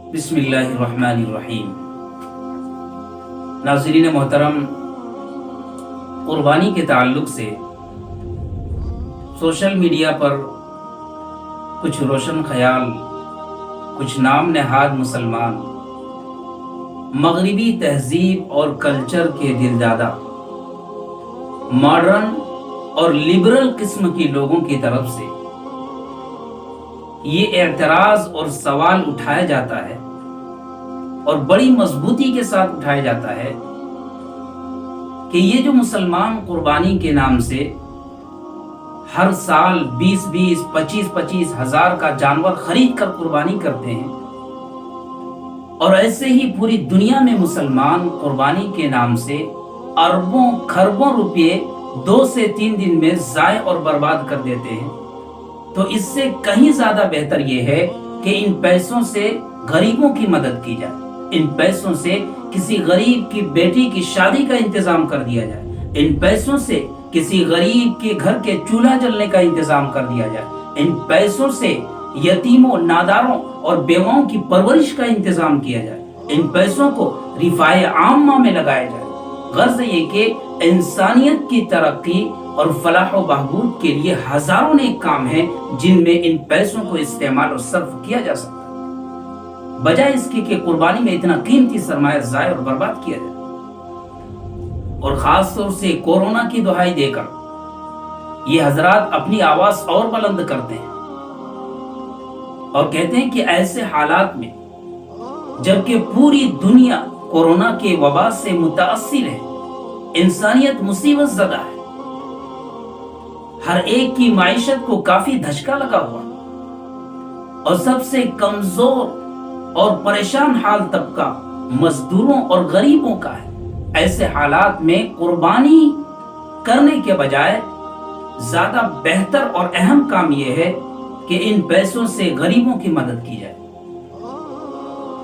بسم اللہ الرحمن الرحیم۔ ناظرین محترم، قربانی کے تعلق سے سوشل میڈیا پر کچھ روشن خیال، کچھ نام نہاد مسلمان مغربی تہذیب اور کلچر کے دلدادہ، ماڈرن اور لبرل قسم کے لوگوں کی طرف سے یہ اعتراض اور سوال اٹھایا جاتا ہے اور بڑی مضبوطی کے ساتھ اٹھایا جاتا ہے کہ یہ جو مسلمان قربانی کے نام سے ہر سال 25 ہزار کا جانور خرید کر قربانی کرتے ہیں، اور ایسے ہی پوری دنیا میں مسلمان قربانی کے نام سے اربوں کھربوں روپے 2 سے 3 دن میں ضائع اور برباد کر دیتے ہیں، تو اس سے کہیں زیادہ بہتر یہ ہے کہ ان پیسوں سے غریبوں کی مدد کی جائے، ان پیسوں سے کسی غریب کی بیٹی کی شادی کا انتظام کر دیا جائے، ان پیسوں سے کسی غریب کے گھر کے چولہا جلنے کا انتظام کر دیا جائے، ان پیسوں سے یتیموں، ناداروں اور بیواؤں کی پرورش کا انتظام کیا جائے، ان پیسوں کو رفاہ عامہ میں لگایا جائے۔ غرض یہ کہ انسانیت کی ترقی اور فلاح و بہبود کے لیے ہزاروں نیک کام ہیں جن میں ان پیسوں کو استعمال اور صرف کیا جا سکتا ہے، بجائے اس کی کہ قربانی میں اتنا قیمتی سرمایہ ضائع اور برباد کیا جائے۔ اور خاص طور سے کورونا کی دہائی دے کر یہ حضرات اپنی آواز اور بلند کرتے ہیں اور کہتے ہیں کہ ایسے حالات میں جبکہ پوری دنیا کورونا کے وبا سے متاثر ہے، انسانیت مصیبت زدہ ہے، ہر ایک کی معیشت کو کافی دھچکا لگا ہوا، اور سب سے کمزور اور پریشان حال طبقہ مزدوروں اور غریبوں کا ہے، ایسے حالات میں قربانی کرنے کے بجائے زیادہ بہتر اور اہم کام یہ ہے کہ ان پیسوں سے غریبوں کی مدد کی جائے۔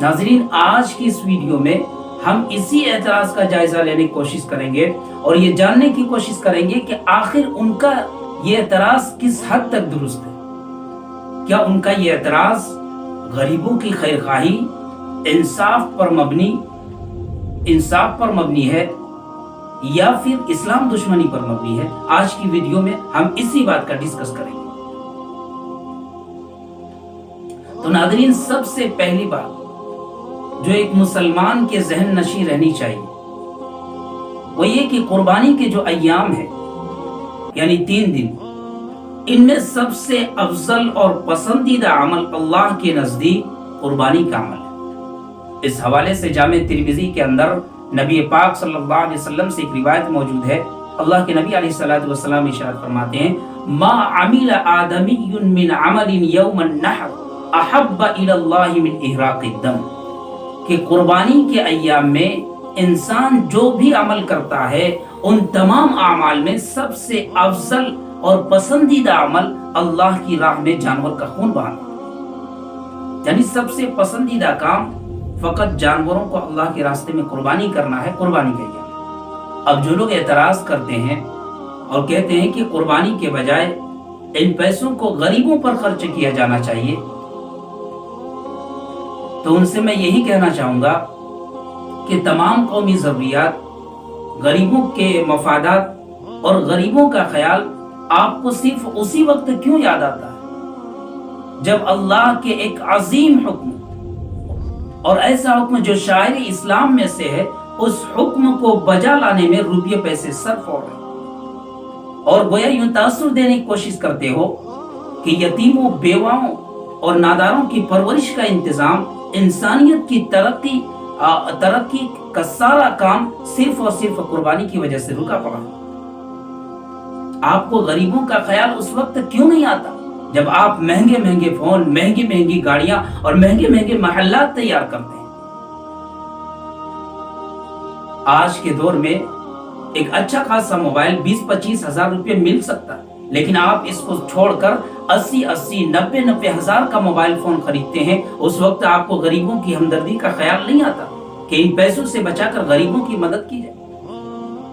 ناظرین، آج کی اس ویڈیو میں ہم اسی اعتراض کا جائزہ لینے کی کوشش کریں گے اور یہ جاننے کی کوشش کریں گے کہ آخر ان کا یہ اعتراض کس حد تک درست ہے۔ کیا ان کا یہ اعتراض غریبوں کی خیرخواہی، انصاف پر مبنی ہے یا پھر اسلام دشمنی پر مبنی ہے؟ آج کی ویڈیو میں ہم اسی بات کا ڈسکس کریں گے۔ تو ناظرین، سب سے پہلی بات جو ایک مسلمان کے ذہن نشین رہنی چاہیے وہ یہ کہ قربانی کے جو ایام ہیں یعنی 3 دن، ان میں سب سے افضل اور پسندیدہ عمل اللہ کے نزدیک قربانی کا عمل ہے۔ اس حوالے سے جامع ترمذی کے اندر نبی پاک صلی اللہ علیہ وسلم سے ایک روایت موجود ہے۔ اللہ کے نبی علیہ السلام ارشاد فرماتے ہیں، ما عمل آدمی من عمل یوم النحر احب الی اللہ من احراق الدم، کہ قربانی کے ایام میں انسان جو بھی عمل کرتا ہے ان تمام اعمال میں سب سے افضل اور پسندیدہ عمل اللہ کی راہ میں جانور کا خون بہانا، یعنی سب سے پسندیدہ کام فقط جانوروں کو اللہ کے راستے میں قربانی کرنا ہے، قربانی کا ایام۔ اب جو لوگ اعتراض کرتے ہیں اور کہتے ہیں کہ قربانی کے بجائے ان پیسوں کو غریبوں پر خرچ کیا جانا چاہیے، تو ان سے میں یہی کہنا چاہوں گا کہ تمام قومی ضروریات، غریبوں کے مفادات اور غریبوں کا خیال آپ کو صرف اسی وقت کیوں یاد آتا ہے جب اللہ کے ایک عظیم حکم اور ایسا حکم جو شاعر اسلام میں سے ہے، اس حکم کو بجا لانے میں روپیے پیسے صرف ہو رہے اور گویا یوں تاثر دینے کی کوشش کرتے ہو کہ یتیموں، بیواؤں اور ناداروں کی پرورش کا انتظام، انسانیت کی ترقی کا سارا کام صرف اور صرف قربانی کی وجہ سے رکا پڑا۔ آپ کو غریبوں کا خیال اس وقت کیوں نہیں آتا جب آپ مہنگے مہنگے فون، مہنگی گاڑیاں اور مہنگے محلات تیار کرتے ہیں؟ آج کے دور میں ایک اچھا خاصا موبائل 20-25 ہزار روپے مل سکتا ہے، لیکن آپ اس کو چھوڑ کر 80-90 ہزار کا موبائل فون خریدتے ہیں۔ اس وقت آپ کو غریبوں کی ہمدردی کا خیال نہیں آتا کہ ان پیسوں سے بچا کر غریبوں کی مدد کی جائے۔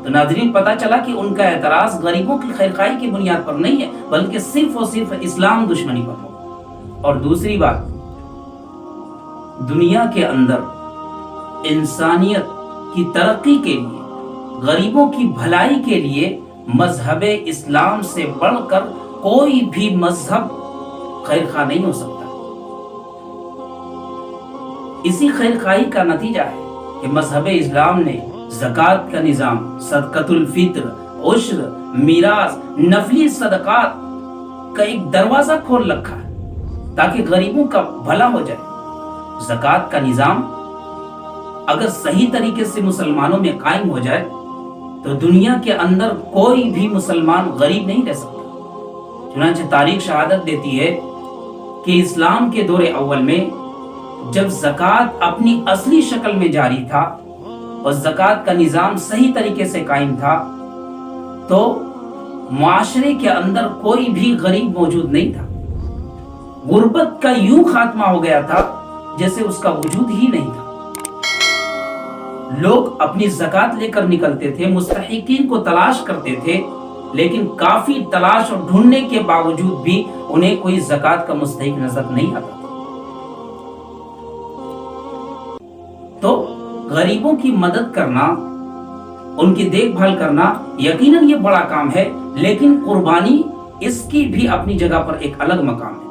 تو ناظرین، پتہ چلا کہ ان کا اعتراض غریبوں کی خیرخواہی کی بنیاد پر نہیں ہے بلکہ صرف اور صرف اسلام دشمنی پر ہے۔ اور دوسری بات، دنیا کے اندر انسانیت کی ترقی کے لیے، غریبوں کی بھلائی کے لیے مذہب اسلام سے بڑھ کر کوئی بھی مذہب خیر خواہ نہیں ہو سکتا۔ اسی خیر خواہی کا نتیجہ ہے کہ مذہب اسلام نے زکوٰۃ کا نظام، صدقۃ الفطر، عشر، میراث، نفلی صدقات کا ایک دروازہ کھول رکھا ہے تاکہ غریبوں کا بھلا ہو جائے۔ زکوٰۃ کا نظام اگر صحیح طریقے سے مسلمانوں میں قائم ہو جائے تو دنیا کے اندر کوئی بھی مسلمان غریب نہیں رہ سکتا۔ چنانچہ تاریخ شہادت دیتی ہے کہ اسلام کے دور اول میں جب زکوٰۃ اپنی اصلی شکل میں جاری تھا اور زکوٰۃ کا نظام صحیح طریقے سے قائم تھا تو معاشرے کے اندر کوئی بھی غریب موجود نہیں تھا۔ غربت کا یوں خاتمہ ہو گیا تھا جیسے اس کا وجود ہی نہیں تھا۔ لوگ اپنی زکوٰۃ لے کر نکلتے تھے، مستحقین کو تلاش کرتے تھے، لیکن کافی تلاش اور ڈھونڈنے کے باوجود بھی انہیں کوئی زکوٰۃ کا مستحق نظر نہیں آتا۔ تو غریبوں کی مدد کرنا، ان کی دیکھ بھال کرنا یقیناً یہ بڑا کام ہے، لیکن قربانی اس کی بھی اپنی جگہ پر ایک الگ مقام ہے۔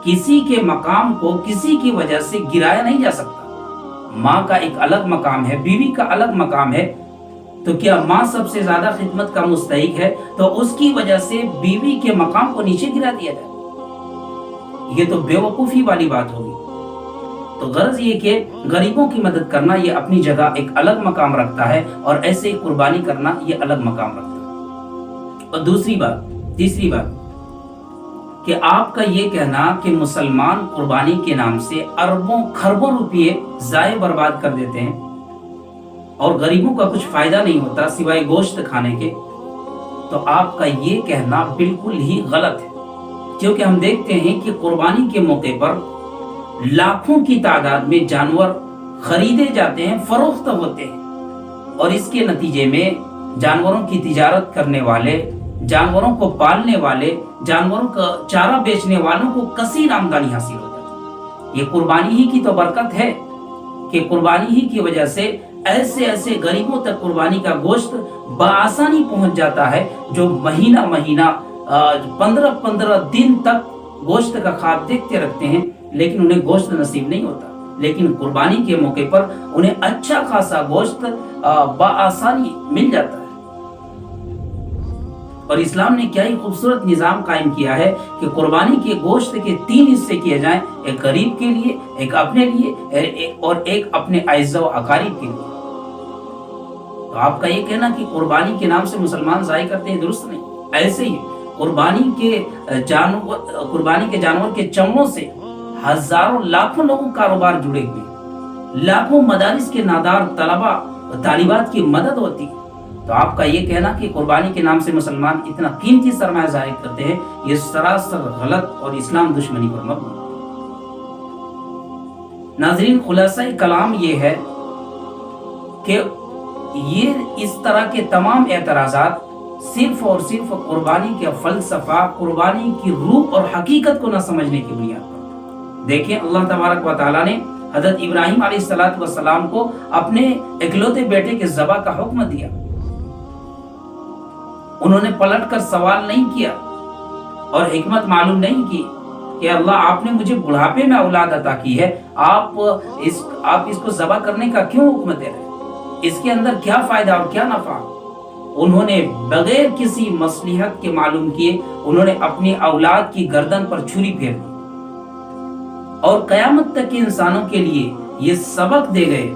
کسی کے مقام کو کسی کی وجہ سے گرایا نہیں جا سکتا۔ ماں کا ایک الگ مقام ہے، بیوی کا الگ مقام ہے، تو کیا ماں سب سے زیادہ خدمت کا مستحق ہے تو اس کی وجہ سے بیوی کے مقام کو نیچے گرا دیا جائے؟ یہ تو بے وقوفی والی بات ہوگی۔ تو غرض یہ کہ غریبوں کی مدد کرنا یہ اپنی جگہ ایک الگ مقام رکھتا ہے، اور ایسے ہی قربانی کرنا یہ الگ مقام رکھتا ہے۔ اور تیسری بات کہ آپ کا یہ کہنا کہ مسلمان قربانی کے نام سے اربوں خربوں روپیے ضائع برباد کر دیتے ہیں اور غریبوں کا کچھ فائدہ نہیں ہوتا سوائے گوشت کھانے کے، تو آپ کا یہ کہنا بالکل ہی غلط ہے۔ کیونکہ ہم دیکھتے ہیں کہ قربانی کے موقع پر لاکھوں کی تعداد میں جانور خریدے جاتے ہیں، فروخت ہوتے ہیں، اور اس کے نتیجے میں جانوروں کی تجارت کرنے والے، جانوروں کو پالنے والے، جانوروں کا چارہ بیچنے والوں کو کثیر آمدنی حاصل ہو جاتی ہے۔ یہ قربانی ہی کی تو برکت ہے کہ قربانی ہی کی وجہ سے ایسے غریبوں تک قربانی کا گوشت بآسانی پہنچ جاتا ہے، جو مہینہ 15 دن تک گوشت کا خواب دیکھتے رکھتے ہیں لیکن انہیں گوشت نصیب نہیں ہوتا، لیکن قربانی کے موقع پر انہیں اچھا خاصا گوشت بآسانی مل جاتا ہے۔ اور اسلام نے کیا ہی خوبصورت نظام قائم کیا ہے کہ قربانی کے گوشت کے 3 حصے کیے جائیں، ایک غریب کے لیے، ایک اپنے لیے، اور ایک اپنے اعزاء و اقارب کے لیے۔ تو آپ کا یہ کہنا کہ قربانی کے نام سے مسلمان ضائع کرتے ہیں، درست نہیں۔ ایسے ہی قربانی کے جانور کے چمڑوں سے ہزاروں لاکھوں لوگوں کاروبار جڑے ہوئے، لاکھوں مدارس کے نادار طلباء و طالبات کی مدد ہوتی ہے۔ تو آپ کا یہ کہنا کہ قربانی کے نام سے مسلمان اتنا قیمتی سرمایہ ظاہر کرتے ہیں، یہ سراسر غلط اور اسلام دشمنی پر مبنی۔ ناظرین، خلاصہ کلام یہ ہے کہ یہ اس طرح کے تمام اعتراضات صرف اور صرف قربانی کے فلسفہ، قربانی کی روح اور حقیقت کو نہ سمجھنے کی بنیاد پر۔ دیکھیں، اللہ تبارک و تعالیٰ نے حضرت ابراہیم علیہ السلام کو اپنے اکلوتے بیٹے کے ذبح کا حکم دیا۔ انہوں نے پلٹ کر سوال نہیں کیا اور حکمت معلوم نہیں کی کہ اللہ، آپ نے مجھے بڑھاپے میں اولاد عطا کی ہے، آپ اس کو ذبح کرنے کا کیوں حکم دے رہے ہیں؟ اس کے اندر کیا فائدہ اور کیا نفع؟ انہوں نے بغیر کسی مصلحت کے معلوم کیے انہوں نے اپنی اولاد کی گردن پر چھری پھیر دی، اور قیامت تک کے انسانوں کے لیے یہ سبق دے گئے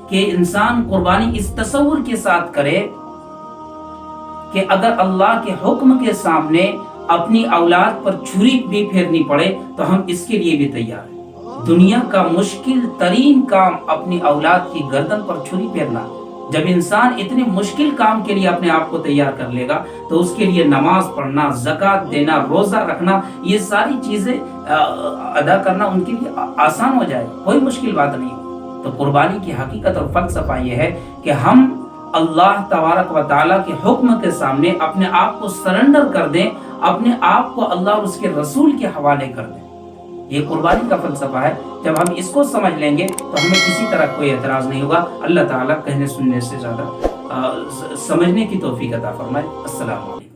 کہ انسان قربانی اس تصور کے ساتھ کرے کہ اگر اللہ کے حکم کے سامنے اپنی اولاد پر چھری بھی پھیرنی پڑے تو ہم اس کے لیے بھی تیار ہیں۔ دنیا کا مشکل ترین کام اپنی اولاد کی گردن پر چھری پھیرنا۔ جب انسان اتنے مشکل کام کے لیے اپنے آپ کو تیار کر لے گا تو اس کے لیے نماز پڑھنا، زکوٰۃ دینا، روزہ رکھنا، یہ ساری چیزیں ادا کرنا ان کے لیے آسان ہو جائے، کوئی مشکل بات نہیں۔ تو قربانی کی حقیقت اور فلسفہ یہ ہے کہ ہم اللہ تبارک و تعالیٰ کے حکم کے سامنے اپنے آپ کو سرنڈر کر دیں، اپنے آپ کو اللہ اور اس کے رسول کے حوالے کر دیں۔ یہ قربانی کا فلسفہ ہے. جب ہم اس کو سمجھ لیں گے تو ہمیں کسی طرح کوئی اعتراض نہیں ہوگا. اللہ تعالیٰ کہنے سننے سے زیادہ سمجھنے کی توفیق عطا فرمائے. السلام علیکم.